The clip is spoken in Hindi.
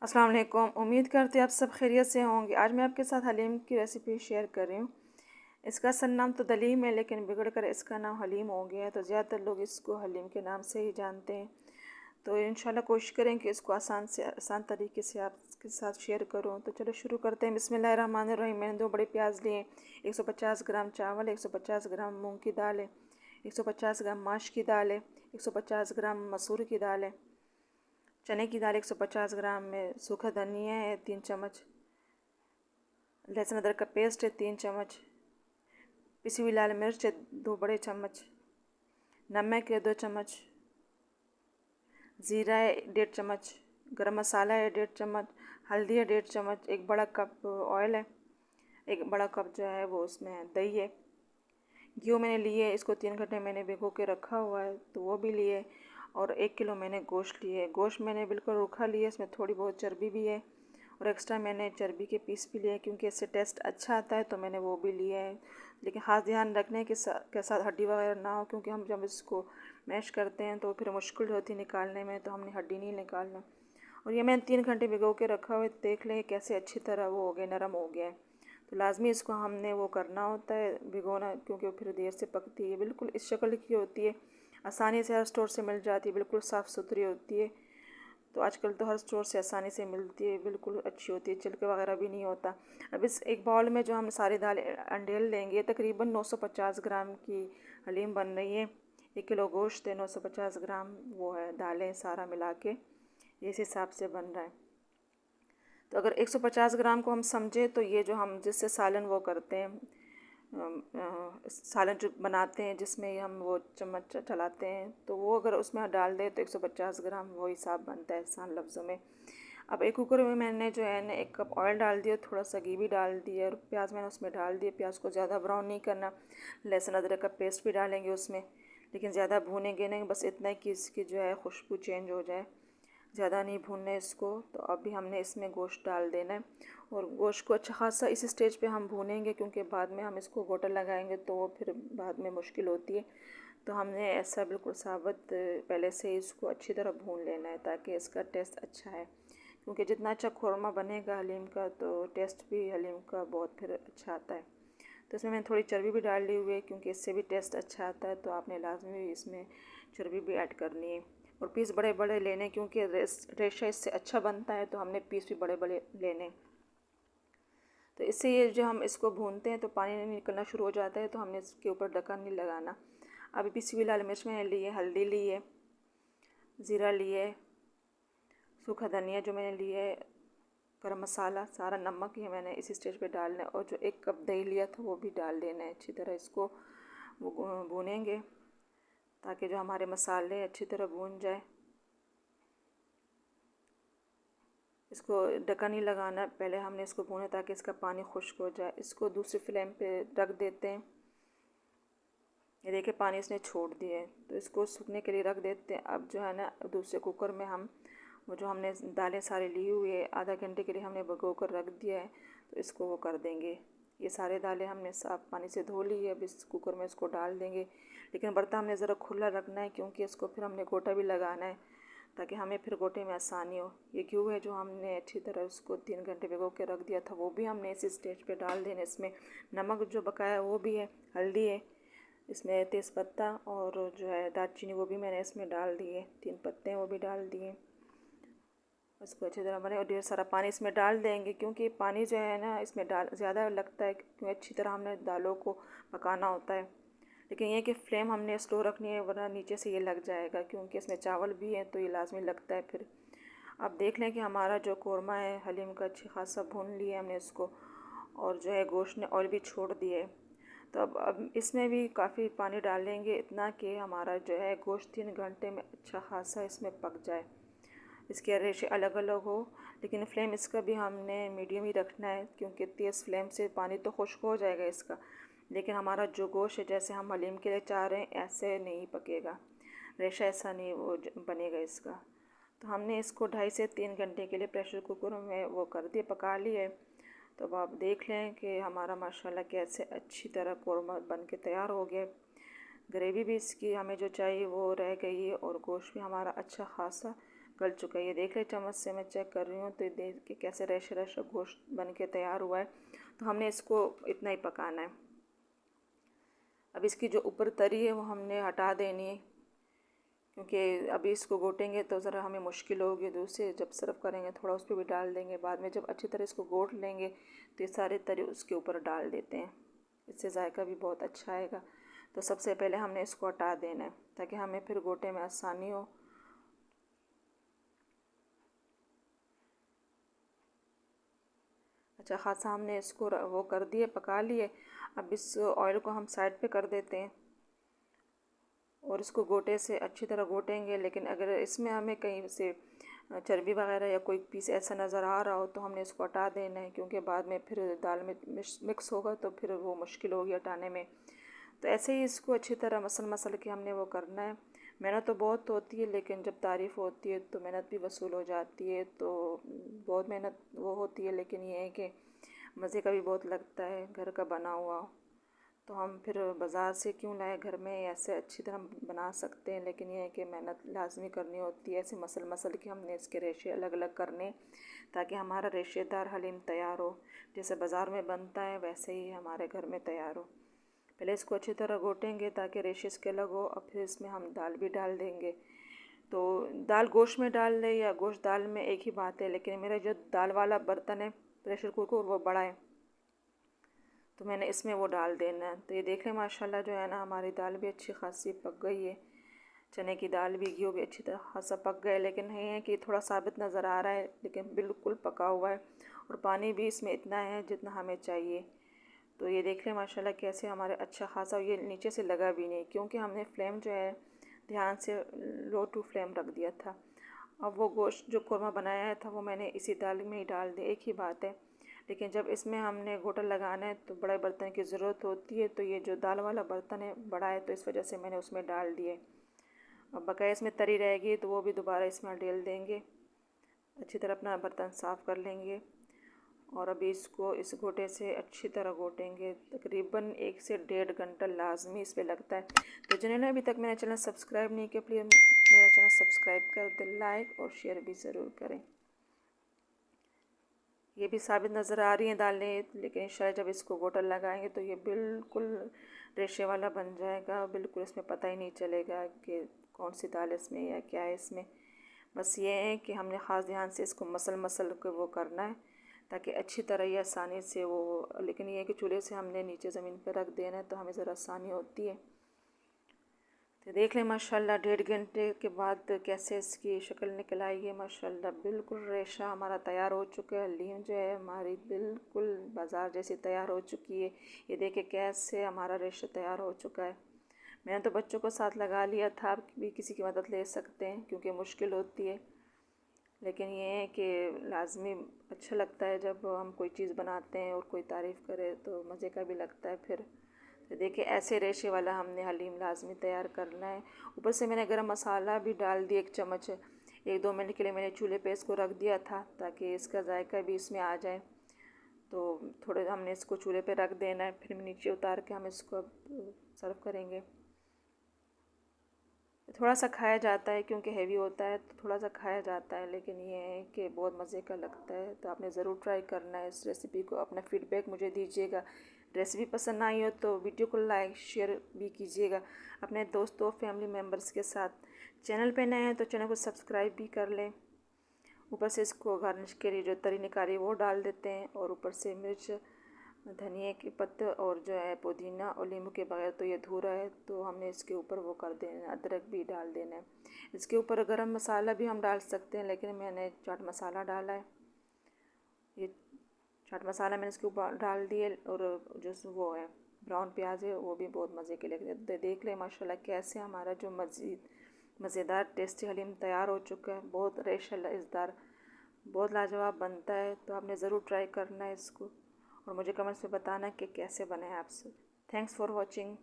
अस्सलाम वालेकुम। उम्मीद करते आप सब खैरियत से होंगे। आज मैं आपके साथ हलीम की रेसिपी शेयर कर रही हूँ। इसका असल नाम तो दलीम है, लेकिन बिगड़ कर इसका नाम हलीम हो गया है, तो ज़्यादातर लोग इसको हलीम के नाम से ही जानते हैं। तो इंशाल्लाह कोशिश करें कि इसको आसान से आसान तरीके से आपके साथ शेयर करूँ। तो चलो शुरू करते हैं। बिस्मिल्लाहिर्रहमानिर्रहीम। मैंने 2 बड़े प्याज लिए, 150 ग्राम चावल, 150 ग्राम मूँग की दाल है, 150 ग्राम माश की दाल है, 150 ग्राम मसूर की दाल है, चने की दाल 150 ग्राम में, सूखा धनिया है 3 चम्मच, लहसुन अदरक का पेस्ट है 3 चम्मच, पिसी हुई लाल मिर्च है 2 बड़े चम्मच, नमक है 2 चम्मच, ज़ीरा है 1.5 चम्मच, गरम मसाला है 1.5 चम्मच, हल्दी है 1.5 चम्मच, 1 बड़ा कप ऑयल है, 1 बड़ा कप जो है वो उसमें दही है, घी मैंने लिए, इसको 3 घंटे मैंने भिगो के रखा हुआ है तो वो भी लिए, और 1 किलो मैंने गोश्त लिए। गोश्त मैंने बिल्कुल रूखा लिया, इसमें थोड़ी बहुत चर्बी भी है, और एक्स्ट्रा मैंने चर्बी के पीस भी लिए क्योंकि इससे टेस्ट अच्छा आता है, तो मैंने वो भी लिए है। लेकिन ख़ास ध्यान रखने के साथ हड्डी वगैरह ना हो, क्योंकि हम जब इसको मैश करते हैं तो फिर मुश्किल होती है निकालने में, तो हमने हड्डी नहीं निकालना। और ये मैंने 3 घंटे भिगो के रखा हुआ है। देख लें कैसे अच्छी तरह वो हो गया, नरम हो गया है। तो लाजमी इसको हमने वो करना होता है, भिगोना, क्योंकि वो फिर देर से पकती है। बिल्कुल इस शक्ल की होती है, आसानी से हर स्टोर से मिल जाती है, बिल्कुल साफ़ सुथरी होती है। तो आजकल तो हर स्टोर से आसानी से मिलती है, बिल्कुल अच्छी होती है, छिलके वगैरह भी नहीं होता। अब इस एक बाउल में जो हम सारी दाल अंडेल लेंगे, तकरीबन 950 ग्राम की हलीम बन रही है। 1 किलो गोश्त है, 950 ग्राम वो है दालें, सारा मिला के इस हिसाब से बन रहा है। तो अगर 150 ग्राम को हम समझे तो ये जो हम जिससे सालन वो करते हैं, सालन जो बनाते हैं जिसमें हम वो चम्मच चलाते हैं, तो वो अगर उसमें डाल दें तो 150 ग्राम वो हिसाब बनता है आसान लफ्ज़ों में। अब एक कुकर में मैंने जो है ना 1 कप ऑयल डाल दिया, थोड़ा सा घी भी डाल दिया, और प्याज मैंने उसमें डाल दिया। प्याज को ज़्यादा ब्राउन नहीं करना। लहसुन अदरक का पेस्ट भी डालेंगे उसमें, लेकिन ज़्यादा भूनेंगे नहीं, बस इतना ही कि इसकी जो है खुशबू चेंज हो जाए, ज़्यादा नहीं भूनना है इसको। तो अभी हमने इसमें गोश्त डाल देना है, और गोश्त को अच्छा खासा इस स्टेज पे हम भूनेंगे, क्योंकि बाद में हम इसको गोटा लगाएंगे तो वो फिर बाद में मुश्किल होती है। तो हमने ऐसा बिल्कुल साबुत पहले से इसको अच्छी तरह भून लेना है, ताकि इसका टेस्ट अच्छा है। क्योंकि जितना अच्छा खुरमा बनेगा हलीम का, तो टेस्ट भी हलीम का बहुत फिर अच्छा आता है। तो इसमें मैंने थोड़ी चर्बी भी डाल ली हुई है, क्योंकि इससे भी टेस्ट अच्छा आता है, तो आपने लाजमी इसमें चर्बी भी ऐड करनी है। और पीस बड़े बड़े लेने, क्योंकि रेशा इससे अच्छा बनता है, तो हमने पीस भी बड़े बड़े लेने। तो इससे ये जो हम इसको भूनते हैं तो पानी नहीं निकलना शुरू हो जाता है, तो हमने इसके ऊपर ढक्कन नहीं लगाना। अभी पिसी हुई लाल मिर्च मैंने ली है, हल्दी ली है, ज़ीरा लिए, सूखा धनिया जो मैंने लिए, गरम मसाला, सारा नमक ही मैंने इसी स्टेज पे डालना है, और जो 1 कप दही लिया था वो भी डाल देना है। अच्छी तरह इसको भूनेंगे, ताकि जो हमारे मसाले अच्छी तरह भून जाए। इसको ढक्कन नहीं लगाना, पहले हमने इसको भूना ताकि इसका पानी खुश्क हो जाए। इसको दूसरी फ्लेम पे रख देते हैं। ये देखिए पानी इसने छोड़ दिया है, तो इसको सूखने के लिए रख देते हैं। अब जो है ना दूसरे कुकर में हम वो जो हमने दालें सारी ली हुई है, आधा घंटे के लिए हमने भिगो कर रख दिया है, तो इसको वो कर देंगे। ये सारे दालें हमने साफ पानी से धो ली है, अब इस कुकर में इसको डाल देंगे। लेकिन बर्तन हमने ज़रा खुला रखना है, क्योंकि इसको फिर हमने गोटा भी लगाना है, ताकि हमें फिर गोटे में आसानी हो। ये घी है जो हमने अच्छी तरह उसको 3 घंटे भिगो के रख दिया था, वो भी हमने इसी स्टेज पे डाल देना। इसमें नमक जो बकाया वो भी है, हल्दी है, इसमें तेज़पत्ता और जो है दालचीनी वो भी मैंने इसमें डाल दिए, 3 पत्ते हैं वो भी डाल दिए। उसको अच्छी तरह बने, और ढेर सारा पानी इसमें डाल देंगे, क्योंकि पानी जो है ना इसमें डाल ज़्यादा लगता है, क्योंकि अच्छी तरह हमने दालों को पकाना होता है। लेकिन ये कि फ्लेम हमने स्लो रखनी है, वरना नीचे से ये लग जाएगा, क्योंकि इसमें चावल भी है, तो ये लाजमी लगता है फिर। अब देख लें कि हमारा जो कौरमा है हलीम का अच्छी खासा भून लिया हमने इसको, और जो है गोश्त ने ऑयल भी छोड़ दिए। तो अब इसमें भी काफ़ी पानी डालेंगे, इतना कि हमारा जो है गोश्त 3 घंटे में अच्छा खासा इसमें पक जाए, इसके रेशे अलग अलग हो। लेकिन फ्लेम इसका भी हमने मीडियम ही रखना है, क्योंकि तेज़ फ्लेम से पानी तो खुश्क हो जाएगा इसका, लेकिन हमारा जो गोश्त है जैसे हम हलीम के लिए चाह रहे हैं ऐसे नहीं पकेगा, रेशा ऐसा नहीं वो बनेगा इसका। तो हमने इसको 2.5 से 3 घंटे के लिए प्रेशर कुकर में वो कर दिए, पका लिए। तो अब आप देख लें कि हमारा माशाल्लाह कैसे अच्छी तरह कौरमा बन के तैयार हो गया। ग्रेवी भी इसकी हमें जो चाहिए वो रह गई है, और गोश्त भी हमारा अच्छा खासा गल चुका है। ये देख रहे चम्मच से मैं चेक कर रही हूँ, तो ये देख के कैसे रेशे रेशे गोश्त बन के तैयार हुआ है। तो हमने इसको इतना ही पकाना है। अब इसकी जो ऊपर तरी है वो हमने हटा देनी है, क्योंकि अभी इसको गोटेंगे तो ज़रा हमें मुश्किल होगी। दूसरे जब सर्व करेंगे थोड़ा उस पर भी डाल देंगे। बाद में जब अच्छी तरह इसको गोट लेंगे तो ये सारे तरी उसके ऊपर डाल देते हैं, इससे जायका भी बहुत अच्छा आएगा। तो सबसे पहले हमने इसको हटा देना है ताकि हमें फिर गोटे में आसानी हो। अच्छा खासा हमने इसको वो कर दिए, पका लिए। अब इस ऑयल को हम साइड पे कर देते हैं और इसको गोटे से अच्छी तरह गोटेंगे। लेकिन अगर इसमें हमें कहीं से चर्बी वगैरह या कोई पीस ऐसा नज़र आ रहा हो तो हमने इसको हटा देना है, क्योंकि बाद में फिर दाल में मिक्स होगा तो फिर वो मुश्किल होगी हटाने में। तो ऐसे ही इसको अच्छी तरह मसल के हमने वो करना है। मेहनत तो बहुत होती है, लेकिन जब तारीफ़ होती है तो मेहनत भी वसूल हो जाती है। तो बहुत मेहनत वो होती है, लेकिन ये है कि मज़े का भी बहुत लगता है घर का बना हुआ। तो हम फिर बाज़ार से क्यों लाए, घर में ऐसे अच्छी तरह बना सकते हैं। लेकिन ये है कि मेहनत लाजमी करनी होती है। ऐसे मसल के हमने इसके रेशे अलग अलग करने, ताकि हमारा रेशेदार हलीम तैयार हो। जैसे बाज़ार में बनता है वैसे ही हमारे घर में तैयार हो। पहले इसको अच्छी तरह घोटेंगे ताकि रेशे इसके अलग हो। और फिर इसमें हम दाल भी डाल देंगे। तो दाल गोश्त में डाल दें या गोश्त दाल में, एक ही बात है। लेकिन मेरा जो दाल वाला बर्तन है प्रेशर कुकर, वो बड़ा है, तो मैंने इसमें वो डाल देना है। तो ये देख लें माशाल्लाह जो है ना, हमारी दाल भी अच्छी खासी पक गई है। चने की दाल भी, घी भी अच्छी तरह खासा पक गए। लेकिन ये है कि थोड़ा साबित नज़र आ रहा है, लेकिन बिल्कुल पका हुआ है। और पानी भी इसमें इतना है जितना हमें चाहिए। तो ये देख लें माशाल्लाह कैसे हमारे अच्छा खासा, ये नीचे से लगा भी नहीं, क्योंकि हमने फ्लेम जो है ध्यान से लो टू फ्लेम रख दिया था। अब वो गोश्त जो कोरमा बनाया था वो मैंने इसी दाल में ही डाल दिया, एक ही बात है। लेकिन जब इसमें हमने गोटा लगाना है तो बड़े बर्तन की ज़रूरत होती है। तो ये जो दाल वाला बर्तन है बड़ा है, तो इस वजह से मैंने उसमें डाल दिए। अब बकाया इसमें तरी रहेगी तो वो भी दोबारा इसमें डाल देंगे। अच्छी तरह अपना बर्तन साफ़ कर लेंगे। और अभी इसको इस गोटे से अच्छी तरह गोटेंगे। तकरीबन 1 से 1.5 घंटा लाजमी इस पर लगता है। तो जिन्होंने अभी तक मेरा चैनल सब्सक्राइब नहीं किया, प्लीज़ मेरा चैनल सब्सक्राइब कर दें, लाइक और शेयर भी ज़रूर करें। ये भी साबित नज़र आ रही हैं दालें, लेकिन शायद जब इसको गोटा लगाएंगे तो ये बिल्कुल रेशे वाला बन जाएगा। बिल्कुल इसमें पता ही नहीं चलेगा कि कौन सी दाल इसमें या क्या है इसमें। बस ये है कि हमने ख़ास ध्यान से इसको मसल के वो करना है, ताकि अच्छी तरह ये आसानी से वो। लेकिन ये है कि चूल्हे से हमने नीचे ज़मीन पर रख देना है, तो हमें ज़रा आसानी होती है। तो देख लें माशाल्लाह 1.5 घंटे के बाद कैसे इसकी शक्ल निकल आई है। माशाल्लाह बिल्कुल रेशा हमारा तैयार हो चुका है। हलीम जो है हमारी बिल्कुल बाज़ार जैसी तैयार हो चुकी है। ये देखें कैसे हमारा रेशा तैयार हो चुका है। मैंने तो बच्चों को साथ लगा लिया था, आप भी किसी की मदद ले सकते हैं, क्योंकि मुश्किल होती है। लेकिन ये है कि लाजमी अच्छा लगता है जब हम कोई चीज़ बनाते हैं और कोई तारीफ़ करे, तो मज़े का भी लगता है फिर। तो देखिए ऐसे रेशे वाला हमने हलीम लाजमी तैयार करना है। ऊपर से मैंने गरम मसाला भी डाल दिया 1 चम्मच। 1-2 मिनट के लिए मैंने चूल्हे पे इसको रख दिया था ताकि इसका जायका भी इसमें आ जाए। तो थोड़े हमने इसको चूल्हे पे रख देना है, फिर नीचे उतार के हम इसको सर्व करेंगे। थोड़ा सा खाया जाता है क्योंकि हैवी होता है, तो थोड़ा सा खाया जाता है, लेकिन ये है कि बहुत मज़े का लगता है। तो आपने ज़रूर ट्राई करना है इस रेसिपी को। अपना फ़ीडबैक मुझे दीजिएगा। रेसिपी पसंद आई हो तो वीडियो को लाइक शेयर भी कीजिएगा अपने दोस्तों फैमिली मेम्बर्स के साथ। चैनल पे नए हैं तो चैनल को सब्सक्राइब भी कर लें। ऊपर से इसको गार्निश के लिए जो तरी निकाली वो डाल देते हैं, और ऊपर से मिर्च, धनिया के पत्ते और जो है पुदीना और नींबू के बगैर तो ये अधूरा है। तो हमने इसके ऊपर वो कर देना है, अदरक भी डाल देना है। इसके ऊपर गरम मसाला भी हम डाल सकते हैं, लेकिन मैंने चाट मसाला डाला है। ये चाट मसाला मैंने इसके ऊपर डाल दिए। और जो वो है ब्राउन प्याज है वो भी बहुत मज़े के लगे। देख लें माशाल्लाह कैसे हमारा जो मज़ेदार टेस्टी हलीम तैयार हो चुका है। बहुत रेशा लज़ेदार, बहुत लाजवाब बनता है। तो आपने ज़रूर ट्राई करना है इसको, और मुझे कमेंट्स में बताना कि कैसे बने आपसे। Thanks for watching.